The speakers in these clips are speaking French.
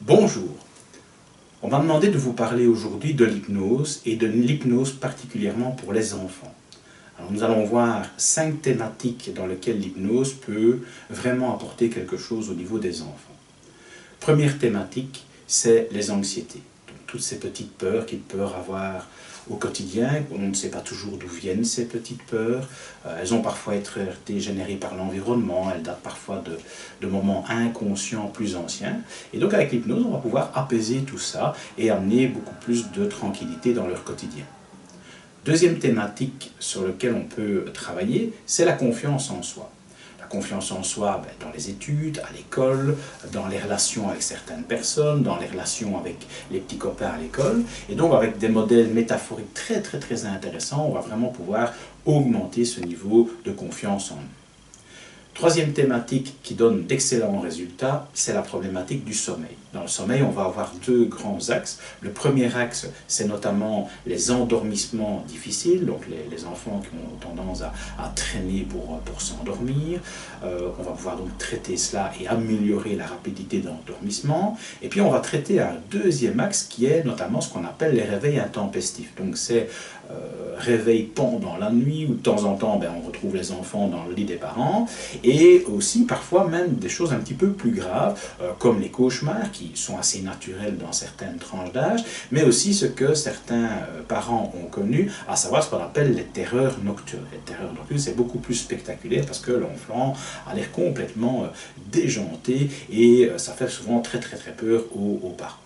Bonjour, on m'a demandé de vous parler aujourd'hui de l'hypnose et de l'hypnose particulièrement pour les enfants. Alors nous allons voir 5 thématiques dans lesquelles l'hypnose peut vraiment apporter quelque chose au niveau des enfants. Première thématique, c'est les anxiétés. Donc, toutes ces petites peurs qu'ils peuvent avoir au quotidien, on ne sait pas toujours d'où viennent ces petites peurs. Elles ont parfois été générées par l'environnement, elles datent parfois de moments inconscients plus anciens. Et donc avec l'hypnose, on va pouvoir apaiser tout ça et amener beaucoup plus de tranquillité dans leur quotidien. Deuxième thématique sur laquelle on peut travailler, c'est la confiance en soi. La confiance en soi dans les études, à l'école, dans les relations avec certaines personnes, dans les relations avec les petits copains à l'école. Et donc avec des modèles métaphoriques très intéressants, on va vraiment pouvoir augmenter ce niveau de confiance en nous. Troisième thématique qui donne d'excellents résultats, c'est la problématique du sommeil. Dans le sommeil, on va avoir 2 grands axes. Le premier axe, c'est notamment les endormissements difficiles, donc les enfants qui ont tendance à traîner pour s'endormir. On va pouvoir donc traiter cela et améliorer la rapidité d'endormissement. Et puis on va traiter un deuxième axe qui est notamment ce qu'on appelle les réveils intempestifs. Donc c'est réveil pendant la nuit, où de temps en temps on retrouve les enfants dans le lit des parents, et aussi parfois même des choses un petit peu plus graves, comme les cauchemars, qui sont assez naturels dans certaines tranches d'âge, mais aussi ce que certains parents ont connu, à savoir ce qu'on appelle les terreurs nocturnes. Les terreurs nocturnes, c'est beaucoup plus spectaculaire parce que l'enfant a l'air complètement déjanté, et ça fait souvent très peur aux parents.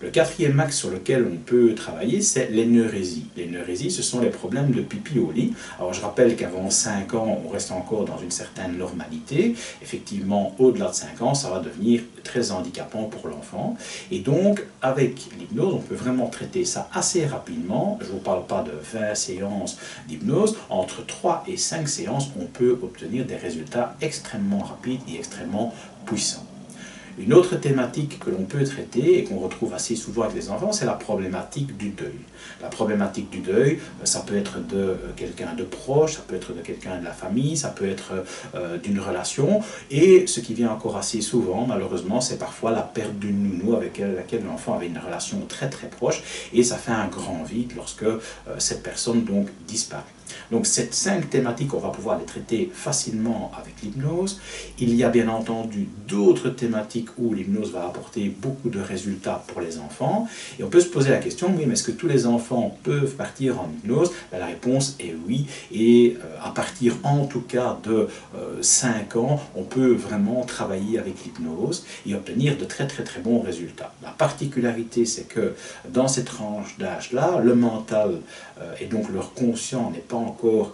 Le quatrième axe sur lequel on peut travailler, c'est l'énurésie. L'énurésie, ce sont les problèmes de pipi au lit. Alors je rappelle qu'avant 5 ans, on reste encore dans une certaine normalité. Effectivement, au-delà de 5 ans, ça va devenir très handicapant pour l'enfant. Et donc, avec l'hypnose, on peut vraiment traiter ça assez rapidement. Je ne vous parle pas de 20 séances d'hypnose. Entre 3 et 5 séances, on peut obtenir des résultats extrêmement rapides et extrêmement puissants. Une autre thématique que l'on peut traiter et qu'on retrouve assez souvent avec les enfants, c'est la problématique du deuil. La problématique du deuil, ça peut être de quelqu'un de proche, ça peut être de quelqu'un de la famille, ça peut être d'une relation. Et ce qui vient encore assez souvent, malheureusement, c'est parfois la perte d'une nounou avec laquelle l'enfant avait une relation très proche. Et ça fait un grand vide lorsque cette personne donc disparaît. Donc ces 5 thématiques, on va pouvoir les traiter facilement avec l'hypnose. Il y a bien entendu d'autres thématiques où l'hypnose va apporter beaucoup de résultats pour les enfants. Et on peut se poser la question, oui, mais est-ce que tous les enfants peuvent partir en hypnose? La réponse est oui. Et à partir en tout cas de 5 ans, on peut vraiment travailler avec l'hypnose et obtenir de très bons résultats. La particularité, c'est que dans cette tranche d'âge-là, le mental et donc leur conscient n'est pas encore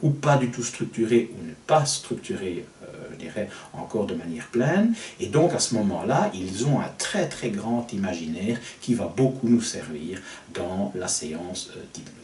ou pas du tout structuré ou n'est pas structuré, je dirais, encore de manière pleine. Et donc à ce moment-là, ils ont un très grand imaginaire qui va beaucoup nous servir dans la séance d'hypnose.